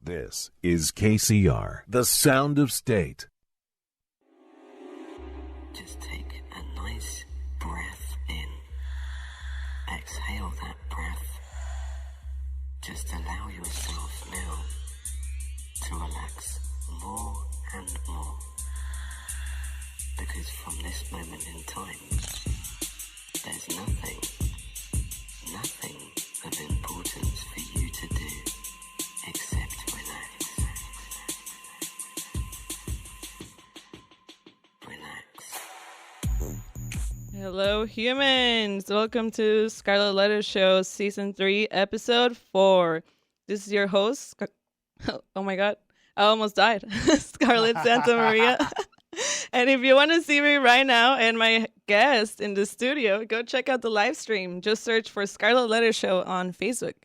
This is KCR, the sound of state. Just take a nice breath in. Exhale that breath. Just allow yourself now to relax more and more. Because from this moment in time, there's nothing of importance for you to do except relax. Relax. Hello, humans. Welcome to Scarlett Letter Shyo Season 3, Episode 4. This is your host. Oh my god, I almost died. Scarlett Santa Maria. And if you want to see me right now and my guest in the studio, go check out the live stream. Just search for Scarlett Letter Shyo on Facebook.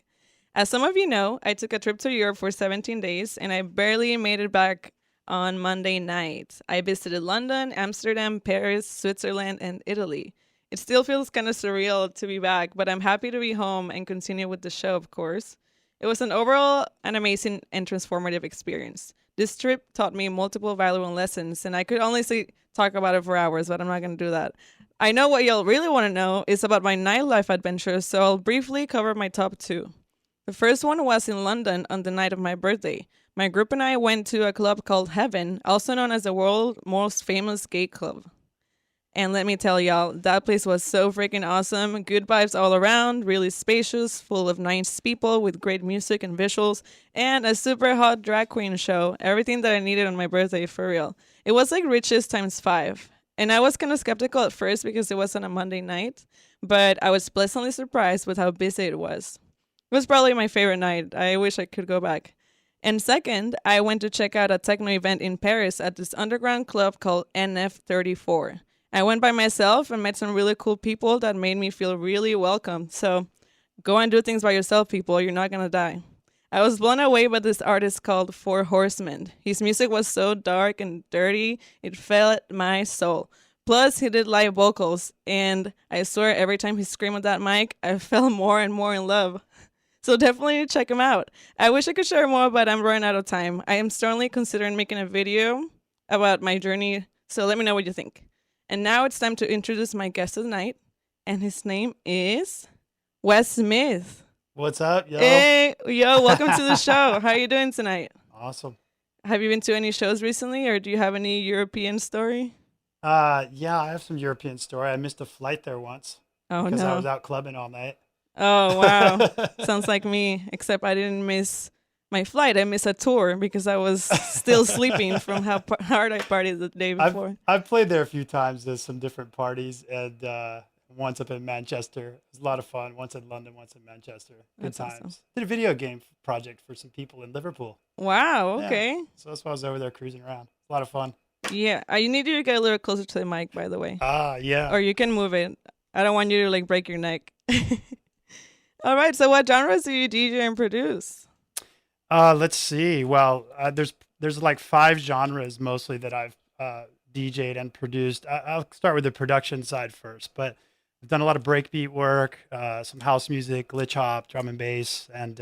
As some of you know, I took a trip to Europe for 17 days and I barely made it back on Monday night. I visited London, Amsterdam, Paris, Switzerland, and Italy. It still feels kind of surreal to be back, but I'm happy to be home and continue with the show, of course. It was an overall an amazing and transformative experience. This trip taught me multiple valuable lessons, and I could honestly talk about it for hours, but I'm not going to do that. I know what y'all really want to know is about my nightlife adventures, so I'll briefly cover my top 2. The first one was in London on the night of my birthday. My group and I went to a club called Heaven, also known as the world's most famous gay club. And let me tell y'all, that place was so freaking awesome. Good vibes all around, really spacious, full of nice people with great music and visuals, and a super hot drag queen show. Everything that I needed on my birthday, for real. It was like Riches times 5. And I was kind of skeptical at first because it was on a Monday night, but I was pleasantly surprised with how busy it was. It was probably my favorite night. I wish I could go back. And second, I went to check out a techno event in Paris at this underground club called NF34. I went by myself and met some really cool people that made me feel really welcome. So go and do things by yourself, people. You're not going to die. I was blown away by this artist called Four Horsemen. His music was so dark and dirty, it felt my soul. Plus, he did live vocals, and I swear every time he screamed at that mic, I fell more and more in love. So definitely check him out. I wish I could share more, but I'm running out of time. I am strongly considering making a video about my journey, so let me know what you think. And now it's time to introduce my guest of the night, and his name is Wes Smith. What's up, yo? Hey, yo, welcome to the show. How are you doing tonight? Awesome. Have you been to any shows recently, or do you have any European story? Yeah, I have some European story. I missed a flight there once because I was out clubbing all night. Oh, wow. Sounds like me, except I didn't miss my flight. I missed a tour because I was still sleeping from how hard I partied the day before. I've played there a few times. There's some different parties, and once up in Manchester. It was a lot of fun. Once in London, once in Manchester. Good That's times. awesome. Did a video game project for some people in Liverpool. Wow, okay. Yeah. So that's why I was over there cruising around. A lot of fun. Yeah, I need you to get a little closer to the mic, by the way. Yeah. Or you can move it. I don't want you to, like, break your neck. All right, so what genres do you DJ and produce? Let's see. Well, there's like 5 genres mostly that I've DJ'd and produced. I'll start with the production side first, but I've done a lot of breakbeat work, some house music, glitch hop, drum and bass, and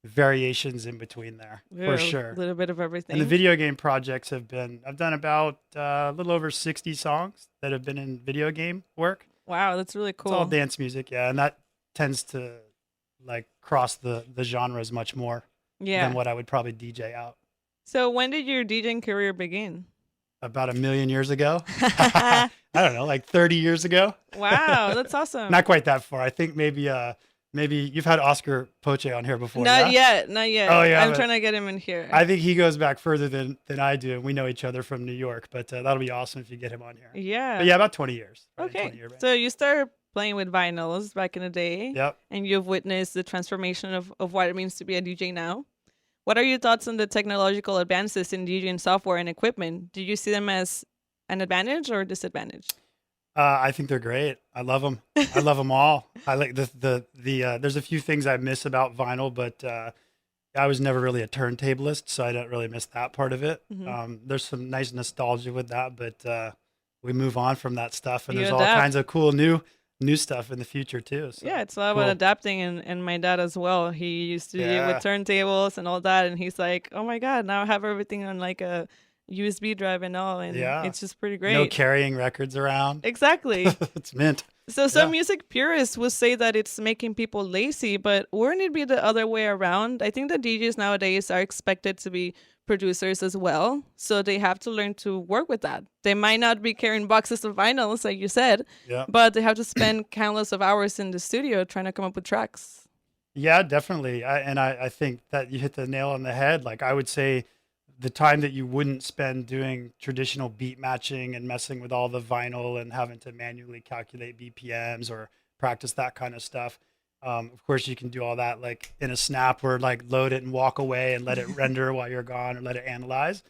variations in between there, for sure. A little bit of everything. And the video game projects I've done about a little over 60 songs that have been in video game work. Wow, that's really cool. It's all dance music, yeah, and that tends to like cross the genres much more than what I would probably DJ out. So when did your DJing career begin? About 1 million years ago. I don't know, like 30 years ago. Wow, that's awesome. Not quite that far. I think maybe you've had Oscar Poche on here before. Not yeah? yet. Oh yeah, I'm trying to get him in here. I think he goes back further than I do, and we know each other from New York. But that'll be awesome if you get him on here. Yeah. But yeah, about 20 years. Okay. 20-year band. So you started playing with vinyls back in the day. Yep. And you've witnessed the transformation of what it means to be a DJ now. What are your thoughts on the technological advances in DJing software and equipment? Do you see them as an advantage or disadvantage? I think they're great. I love them. I love them all. I like the there's a few things I miss about vinyl, but I was never really a turntablist, so I don't really miss that part of it. Mm-hmm. There's some nice nostalgia with that, but we move on from that stuff, and You there's all adapt. kinds of cool new new stuff in the future too. So, Yeah, it's all cool. about adapting, and my dad as well. He used to do it with turntables and all that, and he's like, "Oh my God, now I have everything on like a USB drive and all, and Yeah. it's just pretty No great." carrying records around. Exactly. It's mint. So some Yeah. music purists would say that it's making people lazy, but wouldn't it be the other way around? I think that DJs nowadays are expected to be producers as well, so they have to learn to work with that. They might not be carrying boxes of vinyls, like you said, Yeah. but they have to spend countless of hours in the studio trying to come up with tracks. Yeah, definitely. I think that you hit the nail on the head. Like I would say the time that you wouldn't spend doing traditional beat matching and messing with all the vinyl and having to manually calculate BPMs or practice that kind of stuff. Of course, you can do all that like in a snap or like load it and walk away and let it render while you're gone or let it analyze.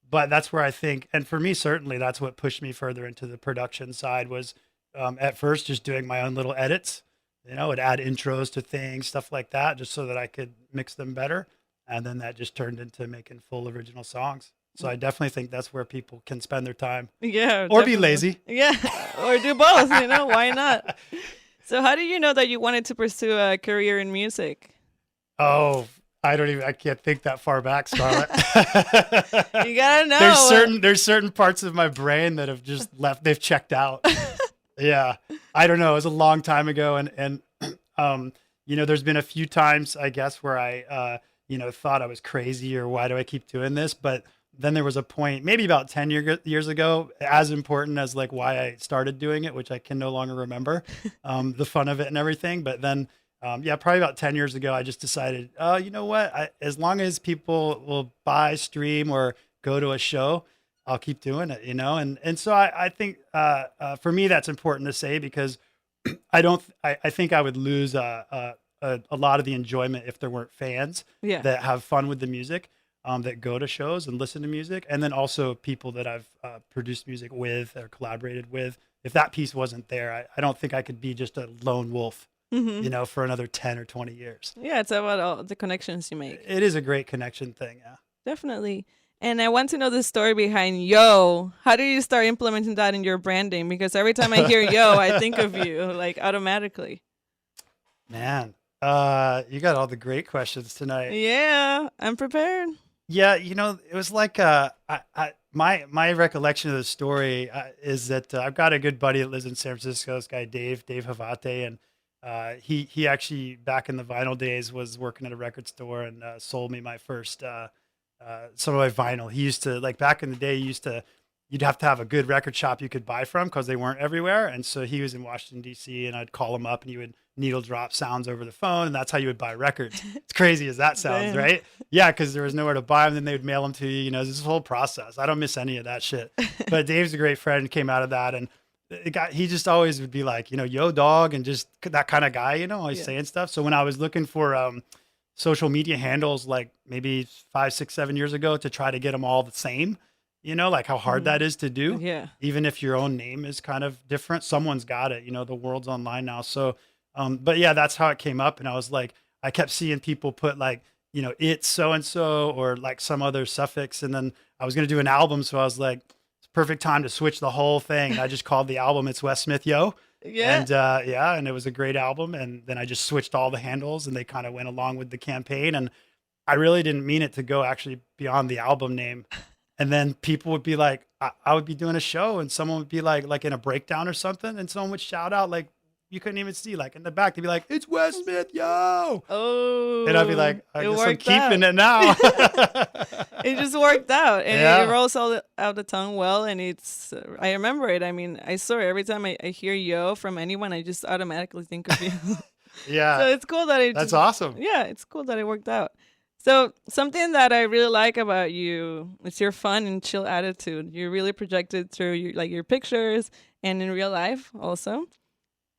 But that's where I think, and for me, certainly that's what pushed me further into the production side was at first just doing my own little edits, would add intros to things, stuff like that, just so that I could mix them better. And then that just turned into making full original songs. So I definitely think that's where people can spend their time. Yeah. Or definitely. be lazy. Yeah. Or do both, why not? So how do you know that you wanted to pursue a career in music? Oh, I can't think that far back, Scarlett. You gotta know. There's certain parts of my brain that have just left, they've checked out. Yeah. I don't know. It was a long time ago. And there's been a few times, I guess, where I, thought I was crazy or why do I keep doing this? But then there was a point, maybe about 10 years ago, as important as like why I started doing it, which I can no longer remember, the fun of it and everything. But then, probably about 10 years ago, I just decided, oh, you know what? As long as people will buy, stream, or go to a show, I'll keep doing it, And so I think for me, that's important to say because I think I would lose a lot of the enjoyment if there weren't fans that have fun with the music, that go to shows and listen to music. And then also people that I've produced music with or collaborated with. If that piece wasn't there, I don't think I could be just a lone wolf, for another 10 or 20 years. Yeah, it's about all the connections you make. It is a great connection thing. Yeah. Definitely. And I want to know the story behind Yo. How did you start implementing that in your branding? Because every time I hear Yo, I think of you like automatically. Man, you got all the great questions tonight. Yeah, I'm prepared. Yeah, it was like my recollection of the story is that I've got a good buddy that lives in San Francisco. This guy Dave Havate, and he actually back in the vinyl days was working at a record store and sold me my first some of my vinyl. He used to, like back in the day, you'd have to have a good record shop you could buy from because they weren't everywhere. And so he was in Washington, D.C., and I'd call him up and he would needle drop sounds over the phone. And that's how you would buy records. It's crazy as that sounds, right? Yeah, because there was nowhere to buy them. Then they would mail them to you. This whole process. I don't miss any of that shit. But Dave's a great friend and came out of that. And he just always would be like, yo, dog, and just that kind of guy, always saying stuff. So when I was looking for social media handles, like maybe 5, 6, 7 years ago to try to get them all the same, like how hard that is to do. Yeah. Even if your own name is kind of different, someone's got it, the world's online now. So, but yeah, that's how it came up. And I was like, I kept seeing people put like, it's so-and-so or like some other suffix. And then I was going to do an album. So I was like, it's perfect time to switch the whole thing. And I just called the album, It's Wes Smith Yo. Yeah. And and it was a great album. And then I just switched all the handles and they kind of went along with the campaign. And I really didn't mean it to go actually beyond the album name. And then people would be like, I would be doing a show and someone would be like in a breakdown or something. And someone would shout out, like, you couldn't even see, like in the back, they'd be like, it's Wes Smith, yo. Oh. And I'd be like, I guess I'm keeping it now. It just worked out. And it rolls out the tongue well. And it's, I remember it. I mean, I swear, every time I hear yo from anyone, I just automatically think of you. Yeah. So it's cool that That's awesome. Yeah, it's cool that it worked out. So something that I really like about you is your fun and chill attitude. You're really projected through your pictures and in real life also.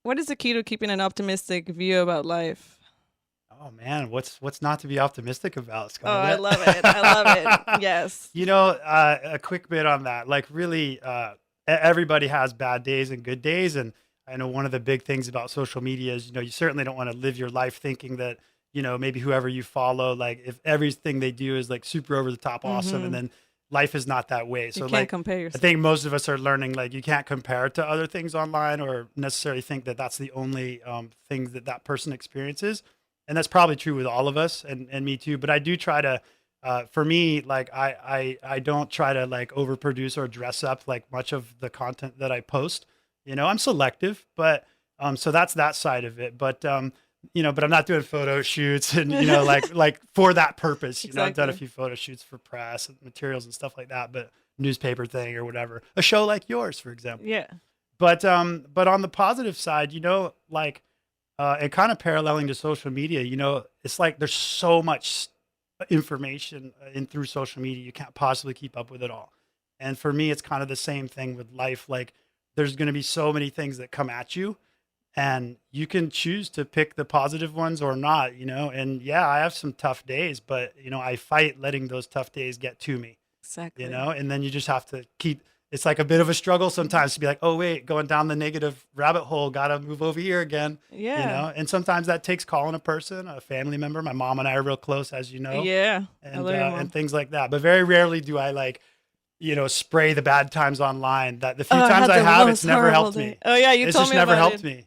What is the key to keeping an optimistic view about life? Oh man, what's not to be optimistic about, Scarlett? Oh, I love it. I love it. Yes. A quick bit on that. Like really, everybody has bad days and good days. And I know one of the big things about social media is, you certainly don't want to live your life thinking that, maybe whoever you follow, like if everything they do is like super over the top awesome. And then life is not that way. So You can't like, compare I yourself. think most of us are learning, like, you can't compare it to other things online or necessarily think that that's the only thing that person experiences. And that's probably true with all of us and me too. But I do try to, for me, like I don't try to like overproduce or dress up like much of the content that I post. I'm selective, but so that's that side of it. But but I'm not doing photo shoots and like for that purpose. I've done a Exactly. few photo shoots for press and materials and stuff like that, but newspaper thing or whatever. A show like yours, for example. Yeah. But on the positive side, like and kind of paralleling to social media, it's like there's so much information in through social media, you can't possibly keep up with it all. And for me, it's kind of the same thing with life. Like there's going to be so many things that come at you, and you can choose to pick the positive ones or not, and yeah, I have some tough days, but I fight letting those tough days get to me, Exactly. and then you just have to keep, it's like a bit of a struggle sometimes to be like, oh wait, going down the negative rabbit hole, gotta move over here again. Yeah. And sometimes that takes calling a person, a family member. My mom and I are real close, as you know. Yeah. I And love your mom. and things like that. But very rarely do I like, spray the bad times online. That the few Oh, times had I the have, most it's never horrible helped day. me. Oh yeah, you It's told just me never about helped it. me.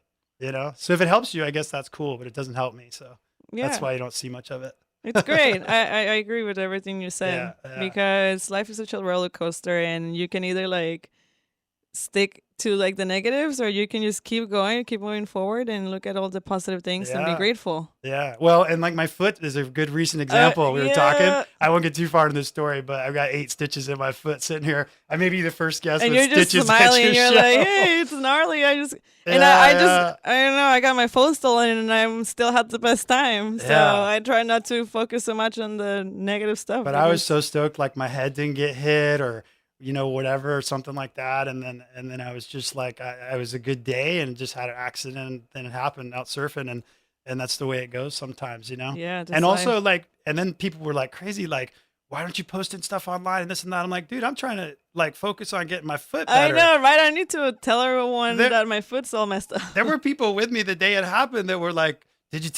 So if it helps you, I guess that's cool, but it doesn't help me. So Yeah. that's why you don't see much of it. It's great. I agree with everything you said Yeah. because life is such a roller coaster, and you can either like stick to like the negatives, or you can just keep going, keep moving forward, and look at all the positive things and be Yeah. grateful. Yeah. Well, and like my foot is a good recent example. We were yeah. talking. I won't get too far into this story, but I've got 8 stitches in my foot sitting here. I may be the first guest And with you're just stitches smiling. at your You're like, show. hey, it's gnarly. I just and Yeah, I yeah. don't know. I got my phone stolen, and I still had the best time. So Yeah. I try not to focus so much on the negative stuff. But I was because- so stoked, like my head didn't get hit or whatever or something like that, and then I was just like, I was a good day and just had an accident, and then it happened out surfing, and that's the way it goes sometimes, Yeah. Just And also like, and then people were like crazy, like, why aren't you posting stuff online and this and that? I'm like, dude, I'm trying to like focus on getting my foot I better. know, right? I need to tell everyone There- that my foot's all messed up. There were people with me the day it happened that were like, did you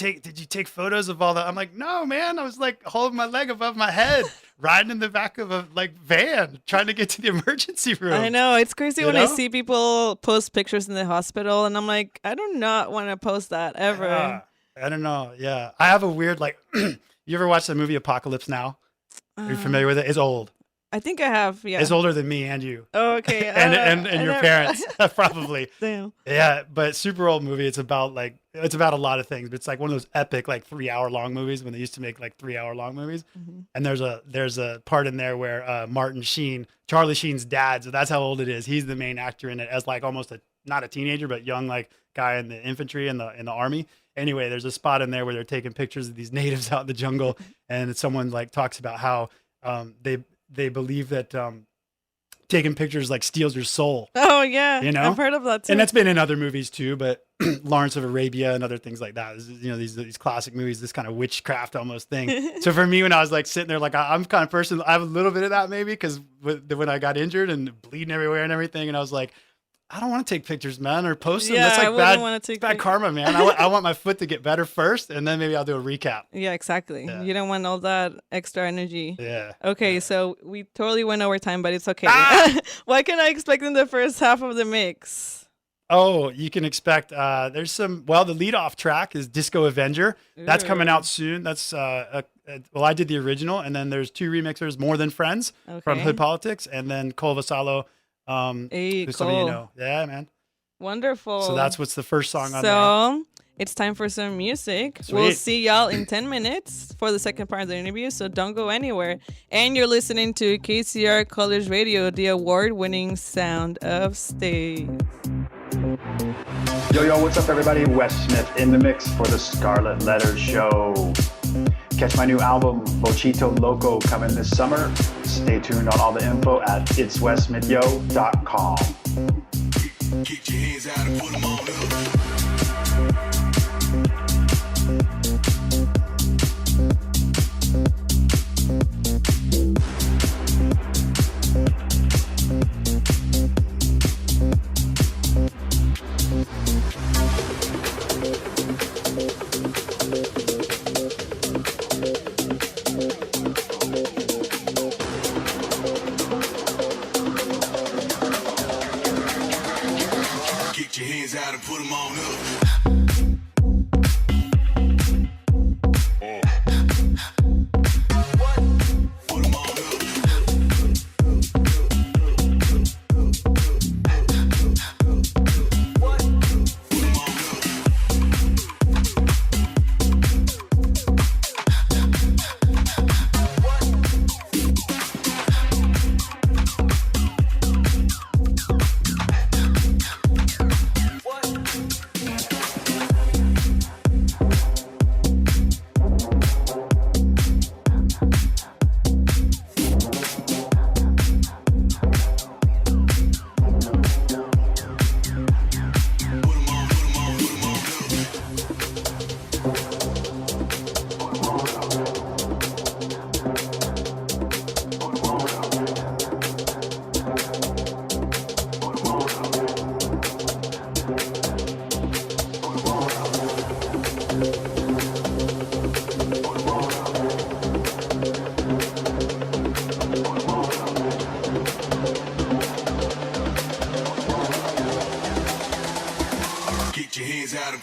take photos of all that? I'm like, no, man. I was like holding my leg above my head, riding in the back of a like van, trying to get to the emergency room. I know. It's crazy You when I know? see people post pictures in the hospital, and I'm like, I do not want to post that ever. I don't know. Yeah. I have a weird, like, you ever watch the movie Apocalypse Now? Are you familiar with it? It's old. I think I have, yeah. It's older than me and you. Oh, okay. And I your never- parents, probably. Damn. Yeah, but super old movie. It's about a lot of things, but it's like one of those epic like 3-hour long movies when they used to make like 3-hour long movies. Mm-hmm. And there's a part in there where Martin Sheen, Charlie Sheen's dad, so that's how old it is. He's the main actor in it as like almost not a teenager, but young like guy in the infantry in the army. Anyway, there's a spot in there where they're taking pictures of these natives out in the jungle, and someone like talks about how they believe that taking pictures like steals your soul. Oh, yeah. I've heard of that too. And that's been in other movies too, but Lawrence of Arabia and other things like that. These classic movies, this kind of witchcraft almost thing. So for me, when I was like sitting there, like I'm the kind of person, I have a little bit of that maybe because when I got injured and bleeding everywhere and everything, and I was like, I don't want to take pictures, man, or post them. Yeah, That's I like wouldn't wanna take bad pictures. karma, man. I want my foot to get better first, and then maybe I'll do a recap. Yeah, exactly. Yeah. You don't want all that extra energy. Yeah. Okay, so we totally went over time, but it's okay. Ah! What can I expect in the first half of the mix? Oh, you can expect there's some. Well, the lead-off track is Disco Avenger. That's coming out soon. That's well, I did the original, and then there's 2 remixers, More Than Friends from Okay. Hood Politics, and then Cole Vassallo, Hey, who some of you Cole. know. Yeah, man. Wonderful. So that's what's the first song on there. So it's time for some music. Sweet. We'll see y'all in 10 minutes for the second part of the interview, so don't go anywhere. And you're listening to KCR College Radio, the award-winning sound of state. Yo, what's up, everybody? Wes Smith in the mix for the Scarlett Letter Show. Catch my new album, Bochito Loco, coming this summer. Stay tuned on all the info at itswestmithyo.com. Get your hands out and put them on up.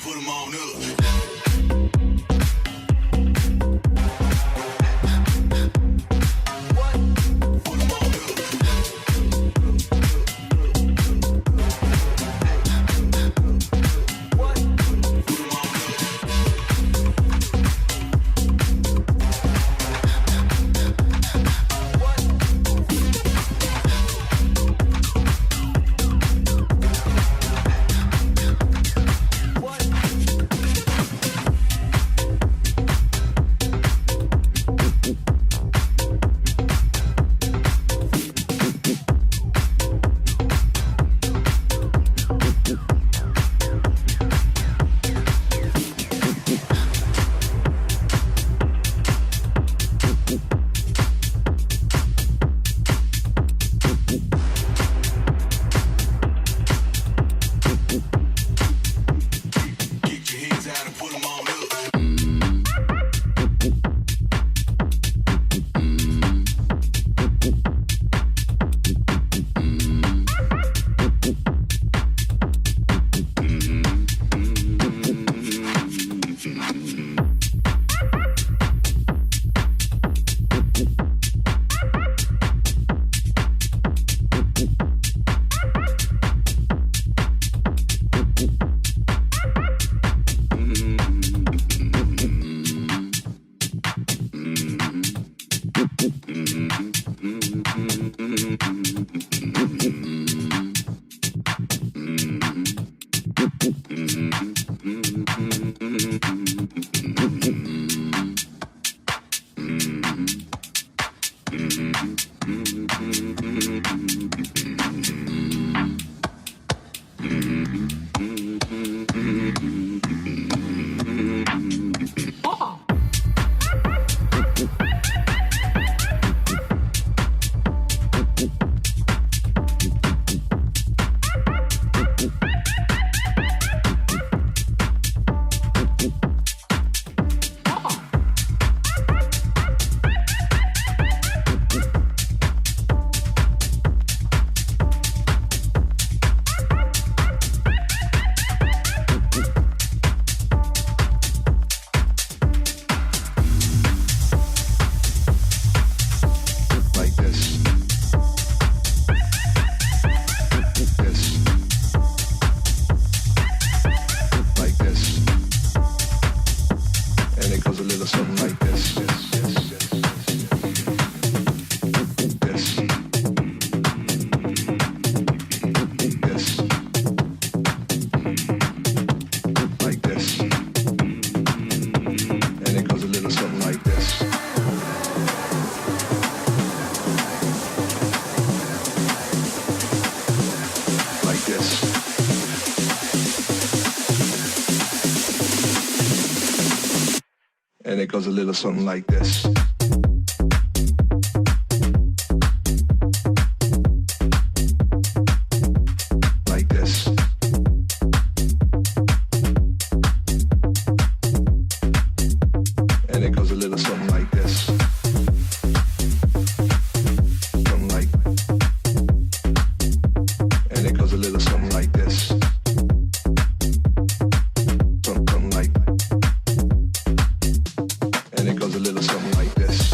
put 'em on up. Get your hands out and put 'em on up. Like this. This. Like this. And it goes a little something like this. This. This. Like this. And it goes a little something like this. Like this. And it goes a little something like this. Like this. And it goes a little something like this. Something like. And it goes a little something like this. Something like. And it goes a little something like this.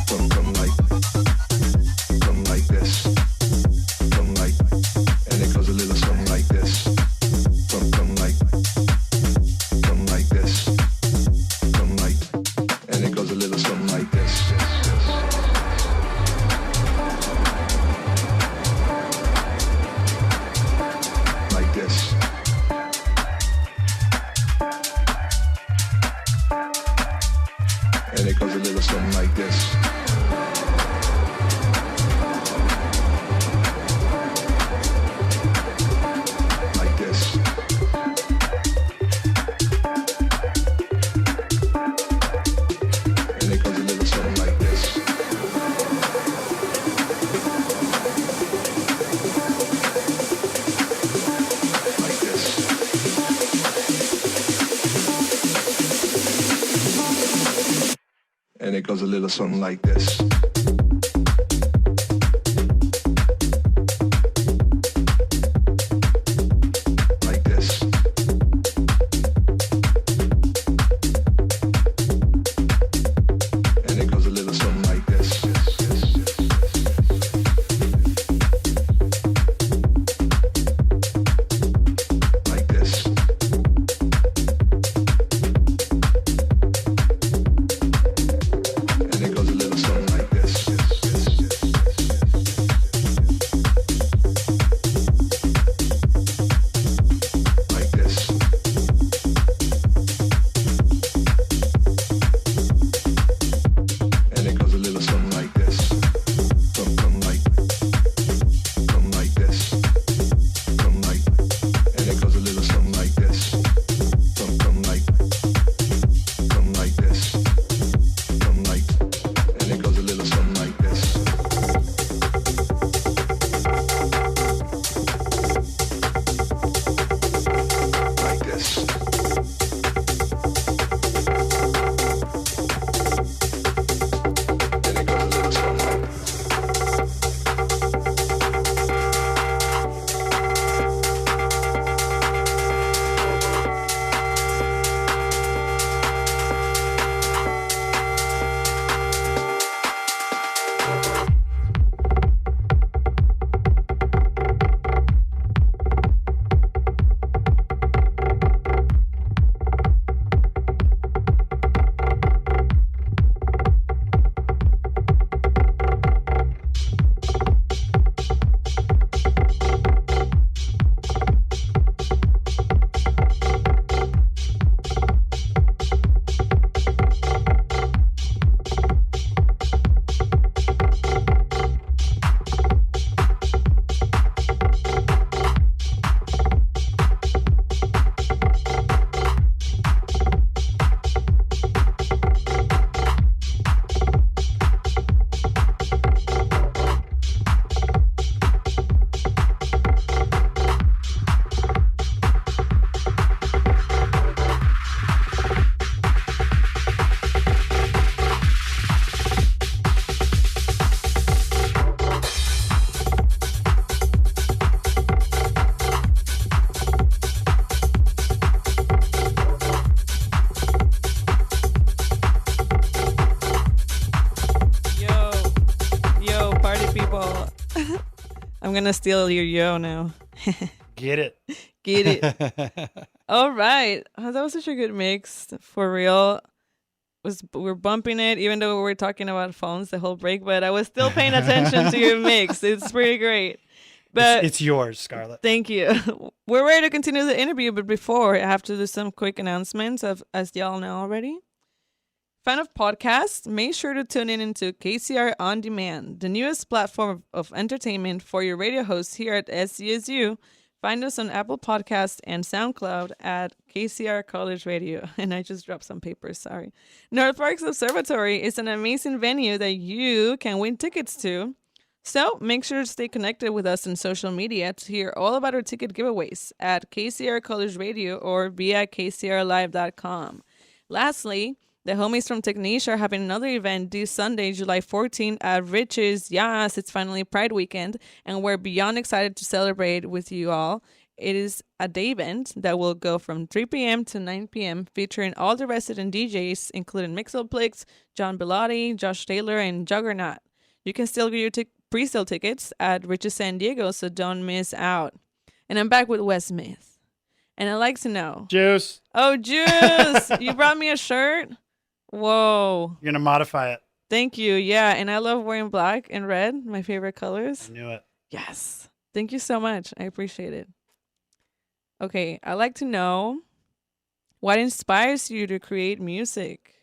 Something like. Something like this. Something like. And it goes a little something like this. Something like. Something like this. Something like. And it goes a little something like this. Like this. And it goes a little something like this. Like this. And it goes a little something like this. Like this. And it goes a little something like this. Like this. people. I'm gonna steal your yo now. Get it. Get it. All right. Oh, that was such a good mix. For real. We're bumping it, even though we were talking about phones the whole break, but I was still paying attention to your mix. It's pretty great. But It's yours, Scarlett. thank you. We're ready to continue the interview, but before, I have to do some quick announcements, as y'all know already. Fan of podcasts, make sure to tune in into KCR On Demand, the newest platform of entertainment for your radio hosts here at SCSU. Find us on Apple Podcasts and SoundCloud at KCR College Radio. And I just dropped some papers, sorry. North Parks Observatory is an amazing venue that you can win tickets to. So make sure to stay connected with us on social media to hear all about our ticket giveaways at KCR College Radio or via kcrlive.com. Lastly, the homies from Techniche are having another event this Sunday, July 14th at Rich's. Yes, it's finally Pride Weekend, and we're beyond excited to celebrate with you all. It is a day event that will go from 3 p.m. to 9 p.m., featuring all the resident DJs, including Mixoplix, John Bellotti, Josh Taylor, and Juggernaut. You can still get your pre-sale tickets at Rich's San Diego, so don't miss out. And I'm back with Wes Smith. And I'd like to know... Juice. Oh, Juice! You brought me a shirt? Whoa. You're going to modify it. Thank you. Yeah, and I love wearing black and red, my favorite colors. I knew it. Yes. Thank you so much. I appreciate it. Okay, I'd like to know what inspires you to create music?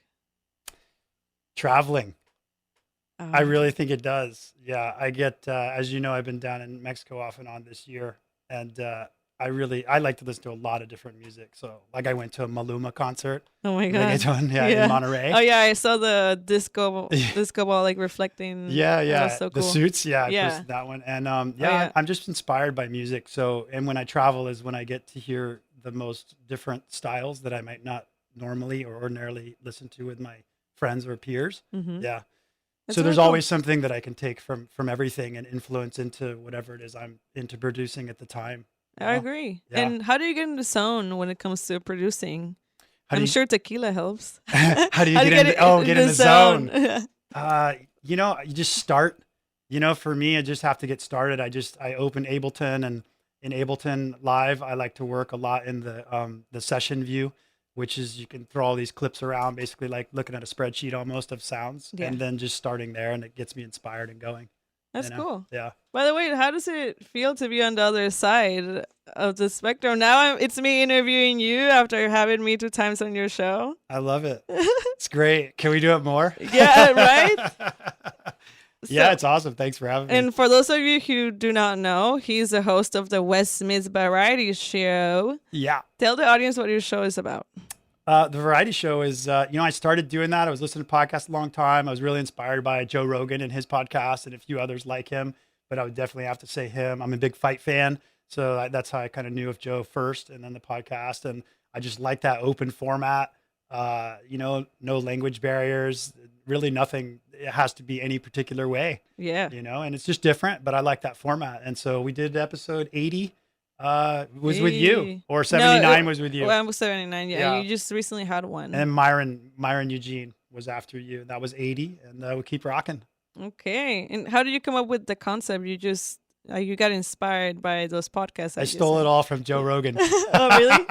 Traveling. I really think it does. Yeah, I get, as you know, I've been down in Mexico off and on this year, and I like to listen to a lot of different music. So, like, I went to a Maluma concert. Oh my god! In Monterey. Oh yeah, I saw the disco ball like reflecting. Yeah, That was so the cool. suits. Yeah, I Yeah. posted that one, and yeah. I'm just inspired by music. So, and when I travel is when I get to hear the most different styles that I might not normally or ordinarily listen to with my friends or peers. Mm-hmm. Yeah. That's So there's really cool. always something that I can take from everything and influence into whatever it is I'm into producing at the time. you I know? agree. Yeah. And how do you get in the zone when it comes to producing? How do I'm you- sure tequila helps. How do you get in the zone? You just start. For me, I just have to get started. I open Ableton, and in Ableton Live, I like to work a lot in the session view, which is you can throw all these clips around, basically like looking at a spreadsheet almost of sounds, Yeah. and then just starting there, and it gets me inspired and going. That's cool. Yeah. By the way, how does it feel to be on the other side of the spectrum? Now it's me interviewing you after having me 2 times on your show. I love it. It's great. Can we do it more? Yeah, right? Yeah, So- it's awesome. Thanks for having me. And for those of you who do not know, he's the host of the West Smith Variety Shyo. Yeah. Tell the audience what your show is about. The variety show is, I started doing that. I was listening to podcasts a long time. I was really inspired by Joe Rogan and his podcast and a few others like him, but I would definitely have to say him. I'm a big fight fan. So that's how I kind of knew of Joe first and then the podcast. And I just like that open format, no language barriers, really nothing. It has to be any particular way, Yeah. and it's just different, but I like that format. And so we did episode 80. Was with you, or 79 was with you. Well, I was 79. Yeah, Yeah. you just recently had one. And Myron Eugene was after you. That was 80, and we'll keep rocking. Okay. And how did you come up with the concept? You just you got inspired by those podcasts. I stole it all from Joe Rogan. Oh, really?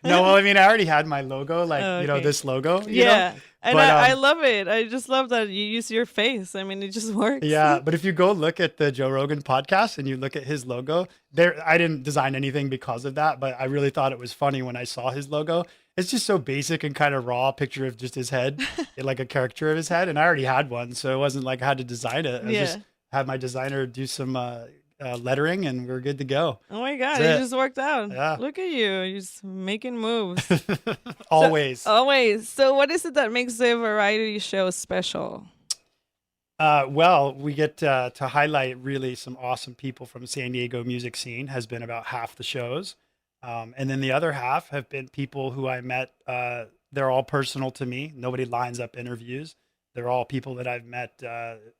No, well, I mean, I already had my logo, like, Oh, okay. this logo. Yeah. And But, I love it. I just love that you use your face. I mean, it just works. Yeah, but if you go look at the Joe Rogan podcast and you look at his logo, I didn't design anything because of that, but I really thought it was funny when I saw his logo. It's just so basic and kind of raw picture of just his head, like a caricature of his head, and I already had one, so it wasn't like I had to design it. I just had my designer do some lettering, and we're good to go. Oh my God, That's it it. just worked out. Yeah. Look at you. You're just making moves. Always. Always. So what is it that makes the variety show special? Well, we get to highlight really some awesome people from the San Diego music scene, has been about half the shows. And then the other half have been people who I met. They're all personal to me. Nobody lines up interviews. They're all people that I've met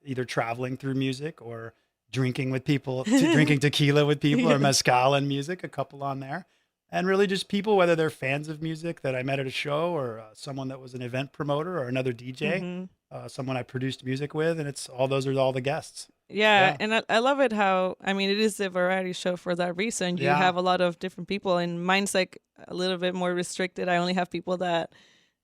either traveling through music or drinking with people, drinking tequila with people or mezcal and music, a couple on there. And really just people, whether they're fans of music that I met at a show or someone that was an event promoter or another DJ, someone I produced music with. And those are all the guests. Yeah, and I love it how, I mean, it is a variety show for that reason. You Yeah. have a lot of different people, and mine's like a little bit more restricted. I only have people that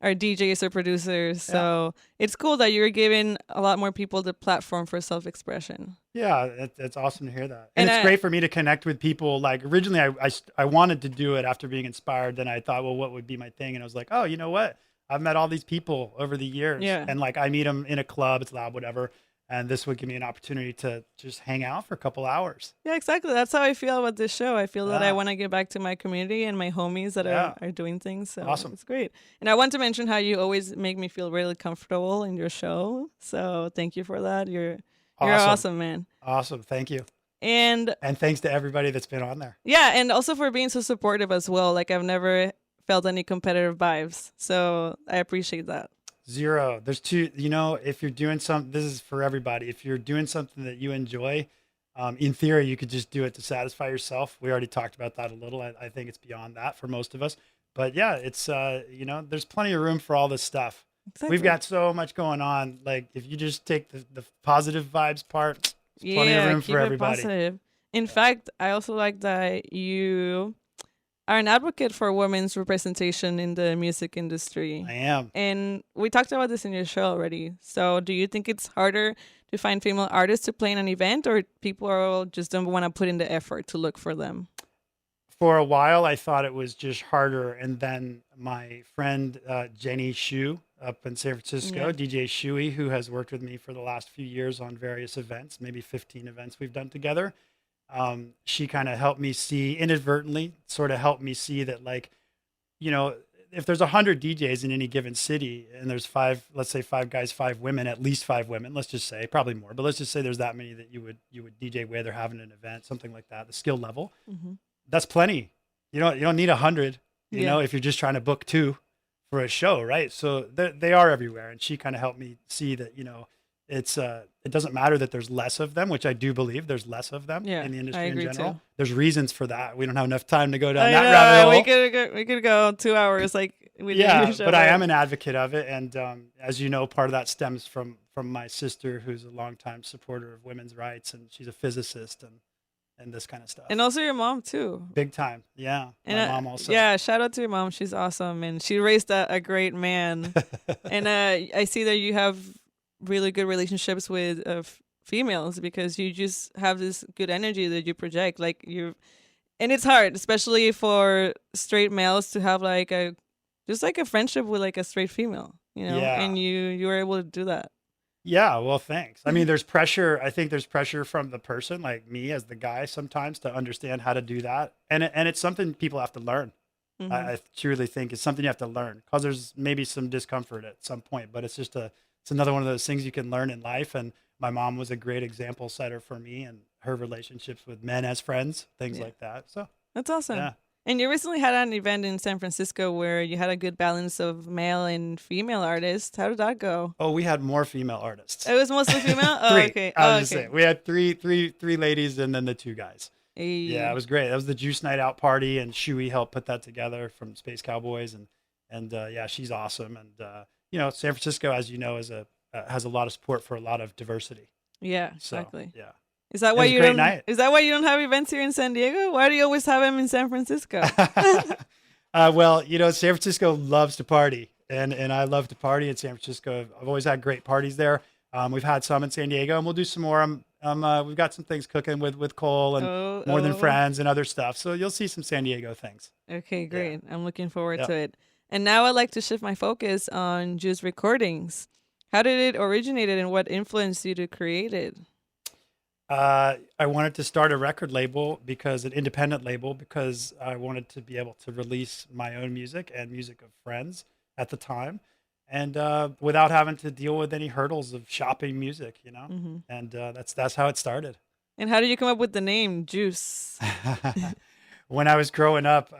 are DJs or producers. So it's cool that you're giving a lot more people the platform for self-expression. Yeah, it's awesome to hear that. And And it's great for me to connect with people. Like originally I wanted to do it after being inspired. Then I thought, well, what would be my thing? And I was like, oh, you know what? I've met all these people over the years. Yeah. And like I meet them in a club, it's loud, whatever. And this would give me an opportunity to just hang out for a couple hours. Yeah, exactly. That's how I feel about this show. I feel that I Yeah. want to get back to my community and my homies that are doing things. So Awesome. it's great. And I want to mention how you always make me feel really comfortable in your show. So thank you for that. You're awesome, man. Awesome. Thank you. And And thanks to everybody that's been on there. yeah, and also for being so supportive as well. Like I've never felt any competitive vibes. So I appreciate that. Zero. There's two, you know, if you're doing something, this is for everybody. If you're doing something that you enjoy, in theory, you could just do it to satisfy yourself. We already talked about that a little. I think it's beyond that for most of us. But yeah, it's, you know, there's plenty of room for all this stuff. Exactly. We've got so much going on. Like if you just take the positive vibes part, there's plenty of room keep for it everybody. positive. In fact, I also like that you are an advocate for women's representation in the music industry. I am. And we talked about this in your show already. So do you think it's harder to find female artists to play in an event, or people just don't want to put in the effort to look for them? For a while, I thought it was just harder. And then my friend, Jenny Shu up in San Francisco, Yeah. DJ Shuey, who has worked with me for the last few years on various events, maybe 15 events we've done together. She kind of helped me see inadvertently, sort of helped me see that, like, you know, if there's 100 DJs in any given city and there's let's say 5 guys, 5 women, at least 5 women, let's just say, probably more, but let's just say there's that many that you would DJ with or having an event, something like that, the skill level, that's plenty. You don't need 100, you know, if you're just trying to book 2 for a show, right? So they are everywhere. And she kind of helped me see that, you know, it doesn't matter that there's less of them, which I do believe there's less of them in the industry in general. Too. There's reasons for that. We don't have enough time to go down I that know, rabbit hole. we could go 2 hours like we did Yeah, your show, but I right? am an advocate of it. And as you know, part of that stems from my sister, who's a longtime supporter of women's rights, and she's a physicist and this kind of stuff. And also your mom too. Big time. Yeah. And My mom also. Yeah, shout out to your mom. She's awesome, and she raised a great man. And I see that you have really good relationships with females, because you just have this good energy that you project. Like and it's hard, especially for straight males, to have like a friendship with like a straight female, you know. Yeah. And you were able to do that. Yeah, well, thanks. I mean, there's pressure. I think there's pressure from the person, like me as the guy, sometimes to understand how to do that. And it's something people have to learn. I truly think it's something you have to learn, because there's maybe some discomfort at some point, but it's another one of those things you can learn in life. And my mom was a great example setter for me, and her relationships with men as friends, things like that. So That's awesome. yeah. And you recently had an event in San Francisco where you had a good balance of male and female artists. How did that go? Oh, we had more female artists. It was mostly female? Oh, 3. okay. I was Oh, just okay. saying, we had three ladies and then the 2 guys. Yeah, it was great. That was the Juice Night Out party, and Shuey helped put that together from Space Cowboys, and yeah, she's awesome. And you know, San Francisco, as you know, has a lot of support for a lot of diversity. Yeah, So, exactly. yeah. Is that It why was a you great don't? night. Is that why you don't have events here in San Diego? Why do you always have them in San Francisco? Well, you know, San Francisco loves to party, and I love to party in San Francisco. I've always had great parties there. We've had some in San Diego, and we'll do some more. We've got some things cooking with Cole and More Than Friends and other stuff. So you'll see some San Diego things. Okay, great. I'm looking forward Yeah. to it. And now I'd like to shift my focus on Juice Recordings. How did it originate, and what influenced you to create it? I wanted to start a record label, an independent label, because I wanted to be able to release my own music and music of friends at the time, and without having to deal with any hurdles of shopping music, you know. And that's how it started. And how did you come up with the name Juice? When I was growing up,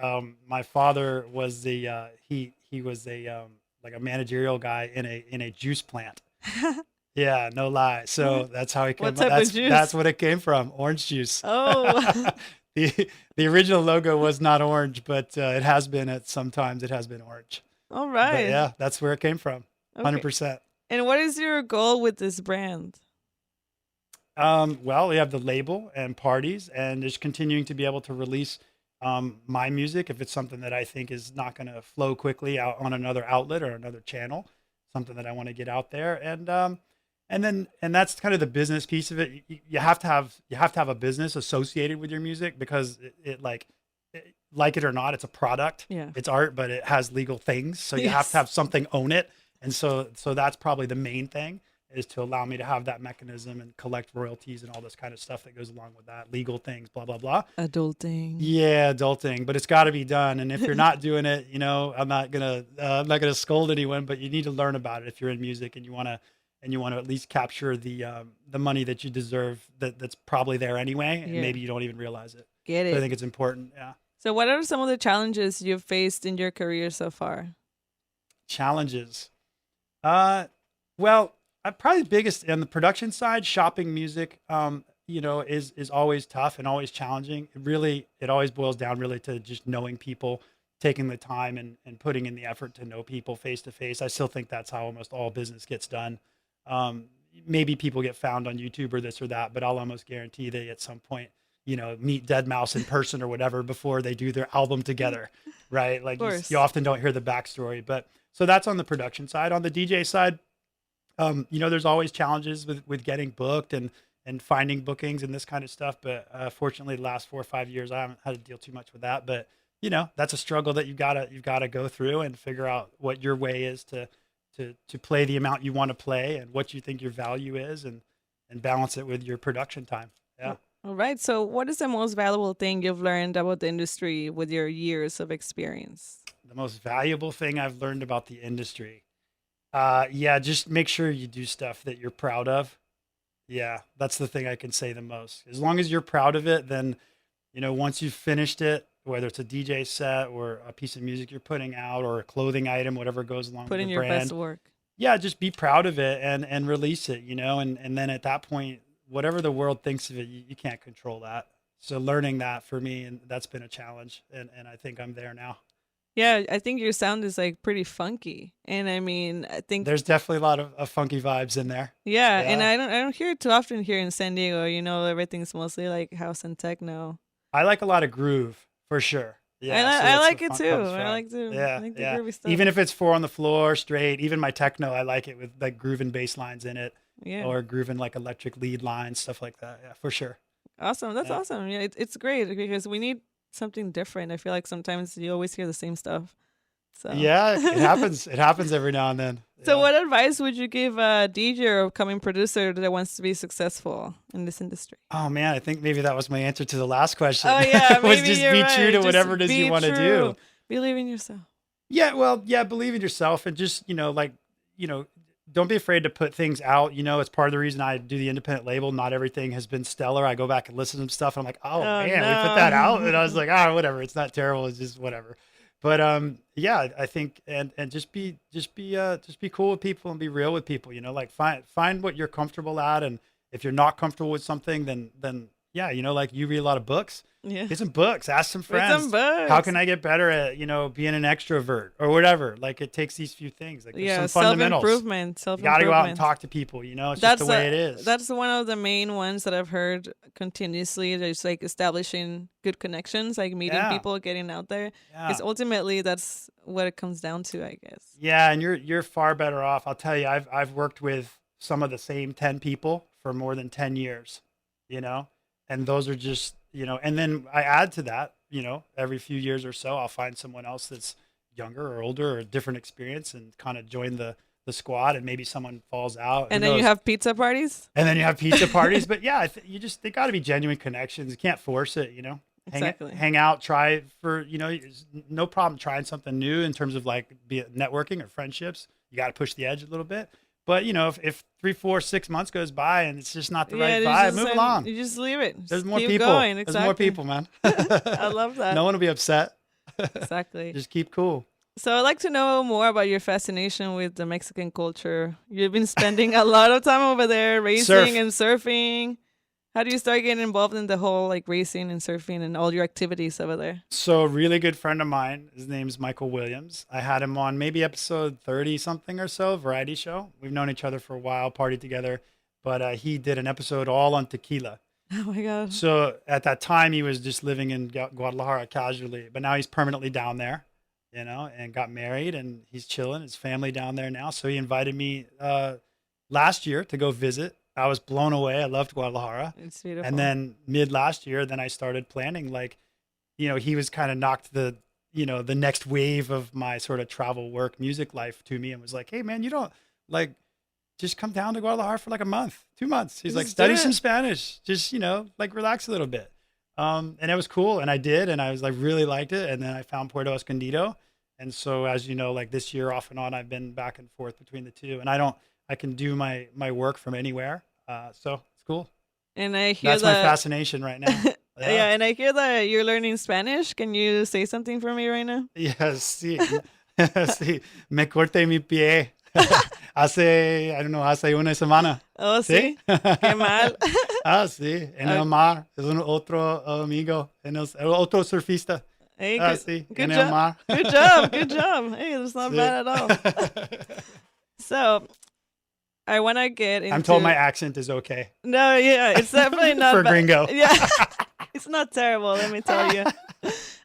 my father was he was like a managerial guy in a juice plant. Yeah, no lie. So that's how he came. What type of juice? That's what it came from. Orange juice. Oh. The original logo was not orange, but it has been at sometimes. It has been orange. All But right. yeah, that's where it came from. Okay. 100%. And what is your goal with this brand? Well, we have the label and parties, and just continuing to be able to release my music if it's something that I think is not going to flow quickly out on another outlet or another channel, something that I want to get out there, and that's kind of the business piece of it. You have to have a business associated with your music because like it or not, it's a product. Yeah. It's art, but it has legal things, so you have Yes. to have something own it, and so that's probably the main thing, is to allow me to have that mechanism and collect royalties and all this kind of stuff that goes along with that, legal things, blah blah blah. Adulting. Yeah, adulting, but it's got to be done. And if you're not doing it, I'm not gonna scold anyone, but you need to learn about it if you're in music and you want to at least capture the money that you deserve. That's probably there anyway, and Yeah. maybe you don't even realize it. Get So I it. think it's important. Yeah. So what are some of the challenges you've faced in your career so far? Challenges. Well, probably the biggest on the production side, shopping music, is always tough and always challenging. It always boils down really to just knowing people, taking the time and putting in the effort to know people face to face. I still think that's how almost all business gets done. Maybe people get found on YouTube or this or that, but I'll almost guarantee they at some point, meet Deadmau5 in person or whatever before they do their album together, right? Like course. you often don't hear the backstory, but so that's on the production side. On the DJ side, there's always challenges with getting booked and finding bookings and this kind of stuff. But fortunately, the last 4 or 5 years, I haven't had to deal too much with that. But that's a struggle that you've got to go through and figure out what your way is to play the amount you want to play and what you think your value is, and balance it with your production time. Yeah. All right. So what is the most valuable thing you've learned about the industry with your years of experience? The most valuable thing I've learned about the industry. Just make sure you do stuff that you're proud of. Yeah, that's the thing I can say the most. As long as you're proud of it, then, once you've finished it, whether it's a DJ set or a piece of music you're putting out or a clothing item, whatever goes along Put with in the your brand. best work. Yeah, just be proud of it and release it, and then at that point, whatever the world thinks of it, you can't control that. So learning that for me, and that's been a challenge, and I think I'm there now. Yeah, I think your sound is like pretty funky. And I mean, I think There's definitely a lot of funky vibes in there. yeah, and Yeah. I don't hear it too often here in San Diego. Everything's mostly like house and techno. I like a lot of groove for sure. Yeah, so I that's like where it funk too. comes I from. like to Yeah, I like the yeah. groovy stuff. Even if it's 4 on the floor straight, even my techno, I like it with like grooving bass lines in it, yeah. or grooving like electric lead lines, stuff like that. Yeah, for sure. Awesome. That's Yeah. awesome. Yeah, it's great because we need something different. I feel like sometimes you always hear the same stuff. So Yeah, it happens. It happens every now and then. So Yeah. what advice would you give a DJ or upcoming producer that wants to be successful in this industry? Oh man, I think maybe that was my answer to the last question. Oh yeah, was maybe just you're be right. true to Just whatever it is be you want to true. do. Believe in yourself. Yeah, well, yeah, believe in yourself and just, don't be afraid to put things out. It's part of the reason I do the independent label. Not everything has been stellar. I go back and listen to some stuff and I'm like, oh man, we put that out. And I was like, whatever. It's not terrible. It's just whatever. But yeah, I think and just be cool with people and be real with people, like find what you're comfortable at, and if you're not comfortable with something, then yeah, like you read a lot of books. Yeah. Get some books, ask some Read friends. some books. How can I get better at, being an extrovert or whatever? Like it takes these few things. Like there's Yeah, some fundamentals. self-improvement. You got to go out and talk to people, it's just the way it is. That's one of the main ones that I've heard continuously. There's like establishing good connections, like meeting Yeah. people, getting out there. Yeah. Because ultimately that's what it comes down to, I guess. Yeah, and you're far better off. I'll tell you, I've worked with some of the same 10 people for more than 10 years, and those are just, and then I add to that, every few years or so, I'll find someone else that's younger or older or a different experience and kind of join the squad, and maybe someone falls out. And Who then you knows? have pizza parties? And then you have pizza parties, but yeah, they got to be genuine connections. You can't force it, Exactly. Hang out, try for, no problem trying something new in terms of like be it networking or friendships. You got to push the edge a little bit. But, if 3, 4, 6 months goes by and it's just not the right you vibe, just move say- along. You just leave it. There's Just more keep people. Going. There's Exactly. more people, man. I love that. No one will be upset. Exactly. Just keep cool. So I'd like to know more about your fascination with the Mexican culture. You've been spending a lot of time over there racing Surf. and surfing. How do you start getting involved in the whole like racing and surfing and all your activities over there? So a really good friend of mine, his name's Michael Williams. I had him on maybe episode 30 something or so, Variety Show. We've known each other for a while, partied together. but he did an episode all on tequila. Oh my god. So at that time, he was just living in Guadalajara casually, but now he's permanently down there, and got married, and he's chilling. His family down there now. So he invited me last year to go visit. I was blown away. I loved Guadalajara. It's beautiful. And then mid last year, then I started planning. Like, he was kind of knocked the next wave of my sort of travel, work, music life to me, and was like, "Hey, man, you don't like." Just come down to Guadalajara for like a month, 2 months. He's like, study some Spanish, just, like relax a little bit. And it was cool. And I did. And I was like, really liked it. And then I found Puerto Escondido. And so, as you know, like this year off and on, I've been back and forth between the two, and I can do my work from anywhere. So it's cool. And I hear that's my fascination right now. Yeah. And I hear that you're learning Spanish. Can you say something for me right now? Yes. Sí. Sí. Me corté mi pie. Hace una semana. Oh, sí. Qué mal. Sí, en el mar. Es un otro amigo, otro surfista. Hey, Sí, good en job. el mar. Good job. Good job. Hey, that's not Sí. bad at all. So, I want to get into... I'm told my accent is okay. No, yeah, it's definitely not For bad. gringo. Yeah, it's not terrible, let me tell you.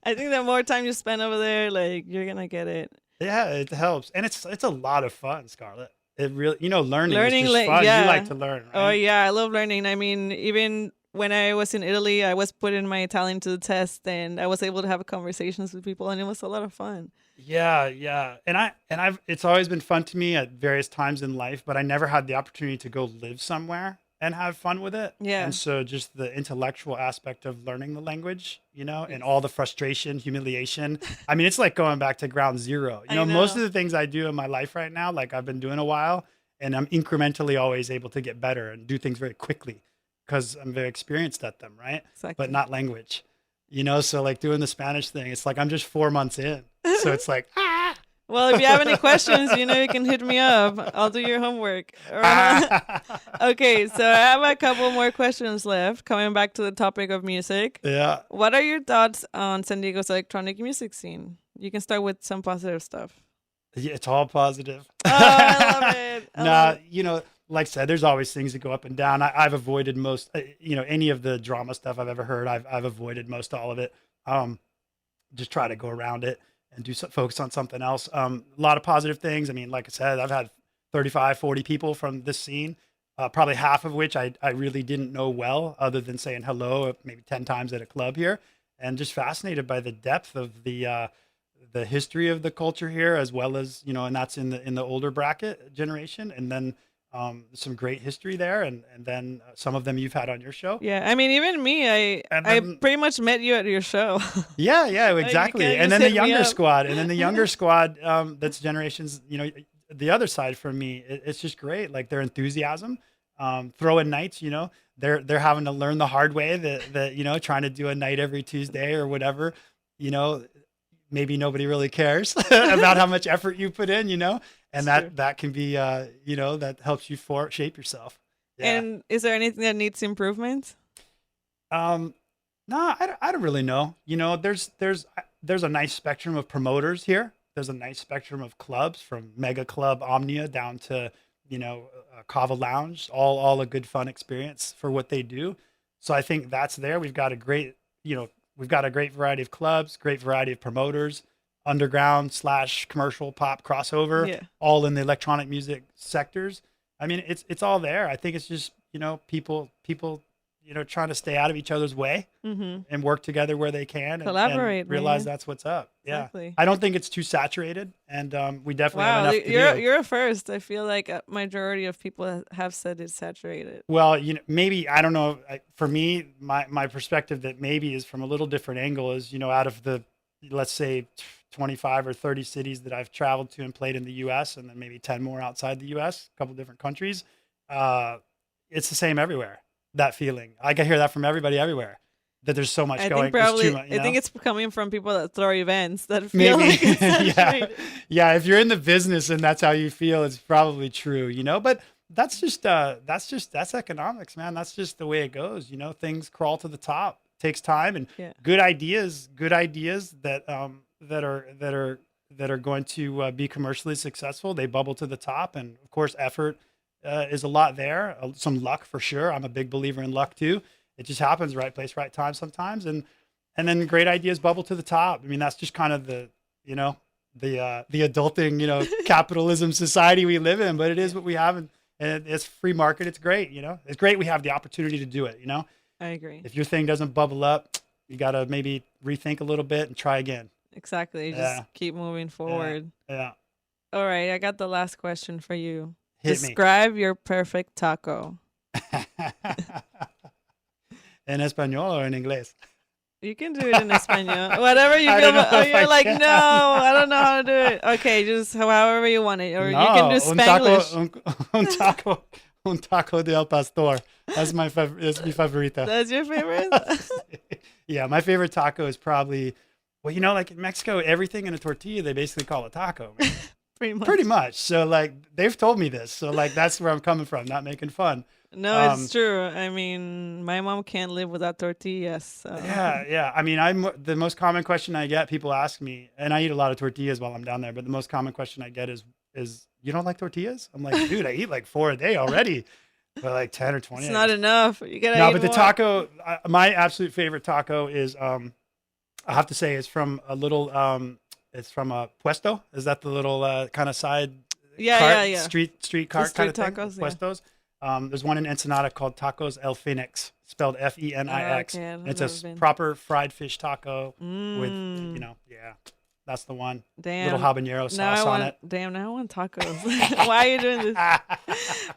I think the more time you spend over there, like, you're going to get it. Yeah, it helps. And it's a lot of fun, Scarlett. It really, learning Learning, is just fun. yeah. You like to learn, right? Oh, yeah, I love learning. I mean, even when I was in Italy, I was putting my Italian to the test, and I was able to have conversations with people, and it was a lot of fun. Yeah. And it's always been fun to me at various times in life, but I never had the opportunity to go live somewhere and have fun with it. Yeah. And so just the intellectual aspect of learning the language, and all the frustration, humiliation. I mean, it's like going back to ground zero. I know. Most of the things I do in my life right now, like I've been doing a while, and I'm incrementally always able to get better and do things very quickly because I'm very experienced at them, right? Exactly. But not language. So like doing the Spanish thing, it's like I'm just 4 months in. So it's like, Well, if you have any questions, you can hit me up. I'll do your homework. Okay, so I have a couple more questions left. Coming back to the topic of music. Yeah. What are your thoughts on San Diego's electronic music scene? You can start with some positive stuff. Yeah, it's all positive. Oh, I love it. I love it. Like I said, there's always things that go up and down. I've avoided most, any of the drama stuff I've ever heard. I've avoided most all of it. Just try to go around it and focus on something else. A lot of positive things. I mean, like I said, I've had 35, 40 people from this scene, probably half of which I really didn't know well, other than saying hello maybe 10 times at a club here, and just fascinated by the depth of the history of the culture here, as well as, and that's in the older bracket generation. And then some great history there, and then some of them you've had on your show. Yeah, I mean, even me, I pretty much met you at your show. Yeah, exactly. Like, and then the hit me younger up. squad, that's generations. The other side for me, it's just great. Like their enthusiasm, throwing nights. They're having to learn the hard way that trying to do a night every Tuesday or whatever. Maybe nobody really cares about how much effort you put in. And that can be, that helps you shape yourself. Yeah. And is there anything that needs improvement? No, I don't really know. There's a nice spectrum of promoters here. There's a nice spectrum of clubs, from Mega Club Omnia down to, Kava Lounge, all a good fun experience for what they do. So I think that's there. We've got a great variety of clubs, great variety of promoters, underground / commercial pop crossover, all in the electronic music sectors. I mean, it's all there. I think it's just, people, trying to stay out of each other's way and work together where they can Collaborate, and realize man. that's what's up. Exactly. Yeah. I don't think it's too saturated, and we definitely have Wow, enough to do. you're a first. I feel like a majority of people have said it's saturated. Well, maybe, I don't know. For me, my perspective that maybe is from a little different angle is, out of the, let's say 25 or 30 cities that I've traveled to and played in the US, and then maybe 10 more outside the US, a couple different countries. It's the same everywhere. That feeling. I can hear that from everybody everywhere, that there's so much I going. think probably, too much, I think it's coming from people that throw events that feel maybe. like it's saturated. Yeah. If you're in the business and that's how you feel, it's probably true, but that's economics, man. That's just the way it goes. Things crawl to the top. It takes time, and good ideas that are going to be commercially successful, they bubble to the top. And of course, effort is a lot there. Some luck for sure. I'm a big believer in luck too. It just happens, right place, right time sometimes, and then great ideas bubble to the top. I mean, that's just kind of the adulting, capitalism society we live in. But it is what we have, and it's free market. It's great. It's great we have the opportunity to do it. I agree. If your thing doesn't bubble up, you got to maybe rethink a little bit and try again. Exactly. Just keep moving forward. Yeah. All right. I got the last question for you. Hit me. Describe your perfect taco. En español or in English? You can do it in Espanol. Whatever you I feel. don't know if You're I like, can. no, I don't know how to do it. Okay, just however you want it. Or you can do un Spanglish. un taco del pastor. That's my favorite. That's mi favorita. That's your favorite? Yeah, my favorite taco is probably, well, like in Mexico, everything in a tortilla, they basically call a taco. Man. Pretty much. So like, they've told me this. So like, that's where I'm coming from, not making fun. No, it's true. I mean, my mom can't live without tortillas. So. Yeah. I mean, the most common question I get, people ask me, and I eat a lot of tortillas while I'm down there, but the most common question I get is you don't like tortillas? I'm like, dude, I eat like 4 a day already. But like 10 or 20. It's not enough. You gotta No, eat but the more. taco, my absolute favorite taco is, I have to say, it's from a little, it's from a puesto. Is that the little kind of side Yeah. street cart kind of thing? tacos, Puestos. There's one in Ensenada called Tacos El Phoenix, spelled F-E-N-I-X. Oh, okay, I've It's never a been. proper fried fish taco with, that's the one. Damn. Little habanero sauce on it. Damn, now I want tacos. Why are you doing this?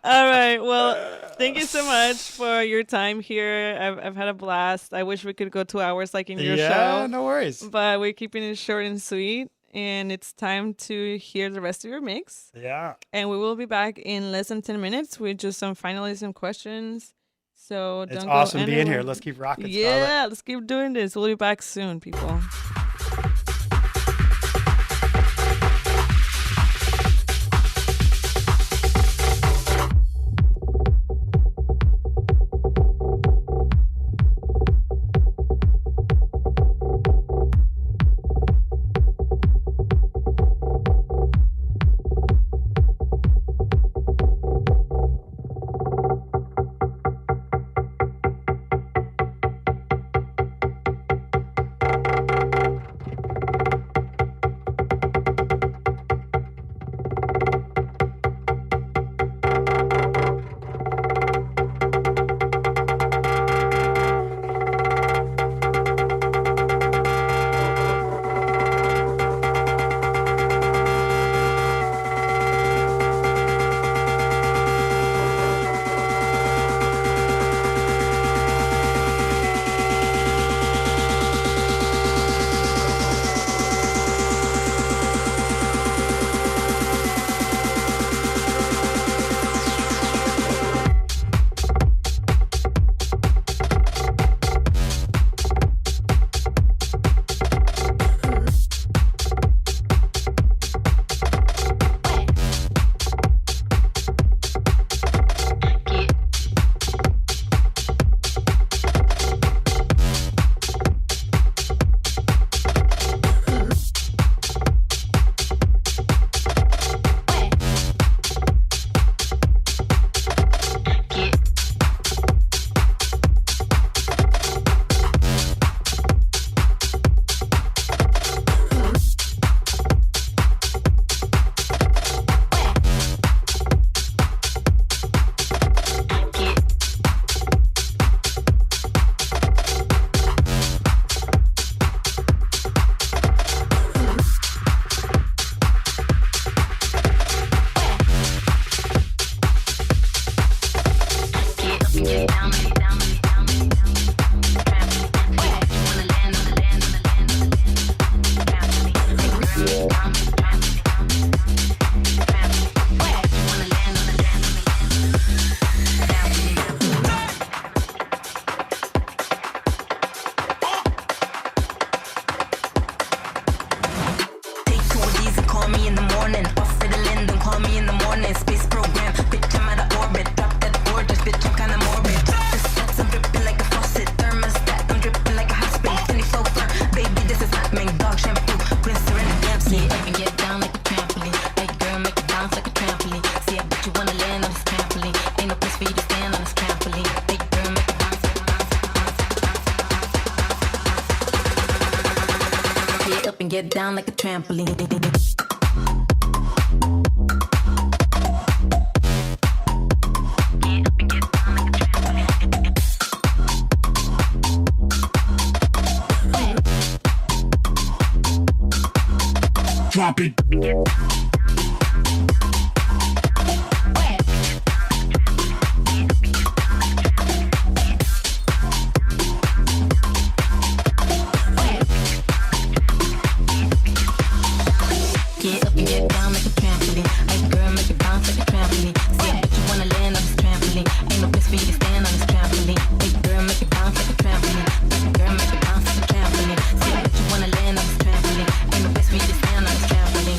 All right. Well, thank you so much for your time here. I've had a blast. I wish we could go 2 hours like in your Yeah, show. no worries. But we're keeping it short and sweet. And it's time to hear the rest of your mix. Yeah. And we will be back in less than 10 minutes with just some finalism questions. So It's don't go awesome being anywhere. here. Let's keep rocking, Yeah, Scarlett. let's keep doing this. We'll be back soon, people. Get up and get down like a trampoline. Drop it. Get up and get down like a trampoline. Hey girl, make it bounce like a trampoline. See, I bet you wanna land on this trampoline. Ain't no place for you to stand on this trampoline. Hey girl, make it bounce like a trampoline. Hey girl, make it bounce like a trampoline. See, I bet you wanna land on this trampoline. Ain't no place for you to stand on this trampoline.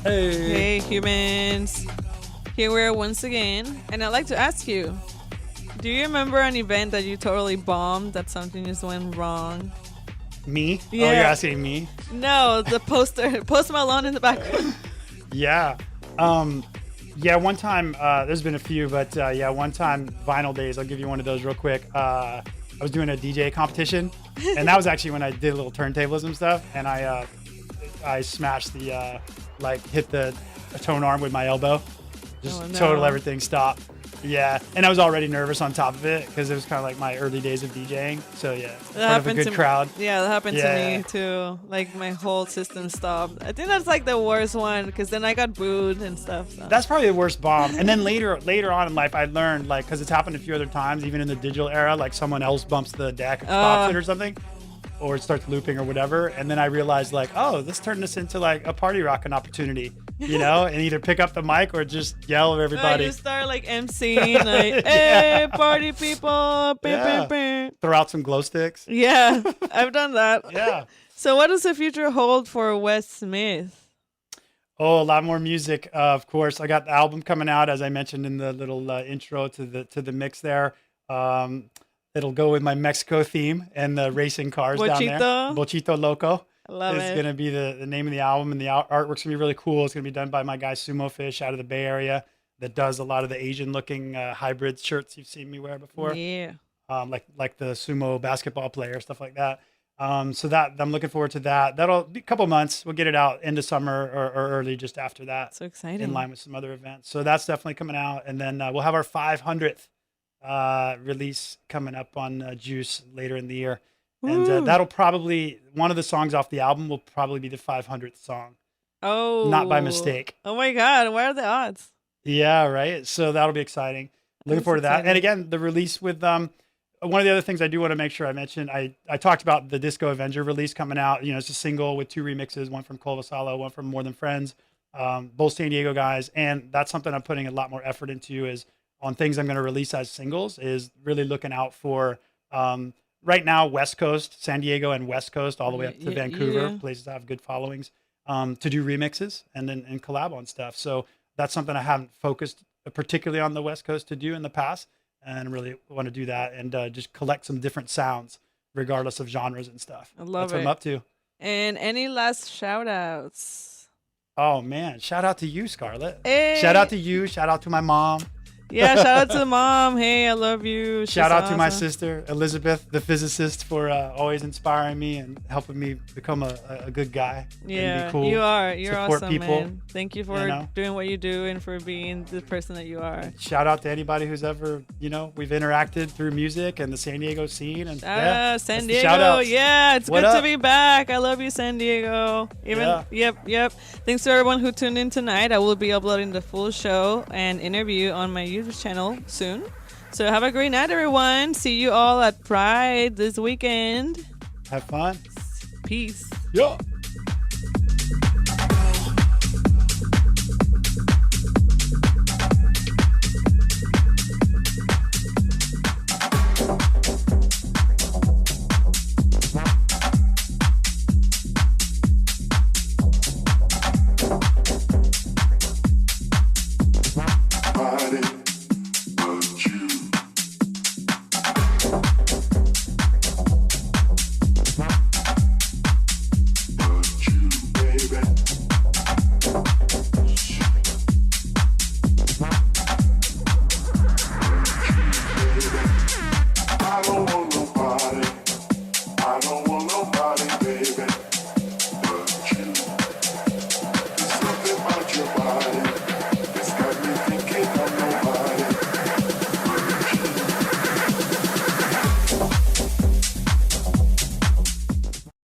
Hey humans, here we are once again, and I'd like to ask you, do you remember an event that you totally bombed, that something just went wrong? Me? Yeah. Oh, you're asking me? No, the poster, Post Malone in the background. Yeah. Yeah, one time, there's been a few, but yeah, one time, Vinyl Days, I'll give you one of those real quick. I was doing a DJ competition, and that was actually when I did a little turntables and stuff, and I smashed the, hit the tone arm with my elbow. Just Oh, no. total everything stopped. Yeah, and I was already nervous on top of it because it was kind of like my early days of DJing. So yeah, part of a good crowd. Yeah, that happened to me too. Like my whole system stopped. I think that's like the worst one because then I got booed and stuff. So. That's probably the worst bomb. And then later on in life, I learned like because it's happened a few other times, even in the digital era, like someone else bumps the deck, stops it or something, or it starts looping or whatever. And then I realized like, oh, this turned this into like a party rocking opportunity. You know, and either pick up the mic or just yell at everybody. You start like emceeing, like, hey, party people. Throw out some glow sticks. Yeah, I've done that. Yeah. So what does the future hold for Wes Smith? Oh, a lot more music, of course. I got the album coming out, as I mentioned in the little intro to the mix there. It'll go with my Mexico theme and the racing cars down there. Bochito Loco. Love it's it. going to be the name of the album, and the artwork's going to be really cool. It's going to be done by my guy Sumo Fish out of the Bay Area that does a lot of the Asian-looking hybrid shirts you've seen me wear before. Yeah. Like the sumo basketball player, stuff like that. So that I'm looking forward to that. That'll be a couple months. We'll get it out into summer or early just after that. So exciting. In line with some other events. So that's definitely coming out. And then we'll have our 500th release coming up on Juice later in the year. And that'll probably, one of the songs off the album will probably be the 500th song. Oh. Not by mistake. Oh my God. What are the odds? Yeah, right. So that'll be exciting. Looking forward to that. And again, the release with one of the other things I do want to make sure I mention, I talked about the Disco Avenger release coming out. You know, it's a single with 2 remixes, one from Colvasalo, one from More Than Friends, both San Diego guys. And that's something I'm putting a lot more effort into is on things I'm going to release as singles is really looking out for, right now, West Coast, San Diego and West Coast, all the way up to Vancouver, places that have good followings, to do remixes and then collab on stuff. So that's something I haven't focused particularly on the West Coast to do in the past, and really want to do that and just collect some different sounds, regardless of genres and stuff. I love That's what I'm up to. And any last shout outs? Oh man, shout out to you, Scarlett. Hey. Shout out to you. Shout out to my mom. Yeah, shout out to Mom. Hey, I love you. She's Shout out awesome. to my sister, Elizabeth, the physicist, for always inspiring me and helping me become a good guy. Yeah, and be cool, you are. You're support awesome, people, man. Thank you for doing what you do and for being the person that you are. Shout out to anybody who's ever, we've interacted through music and the San Diego scene. And San Diego. Yeah, it's good to be back. I love you, San Diego. Yep. Thanks to everyone who tuned in tonight. I will be uploading the full show and interview on my YouTube channel soon. So have a great night, everyone. See you all at Pride this weekend. Have fun. Peace. Yeah.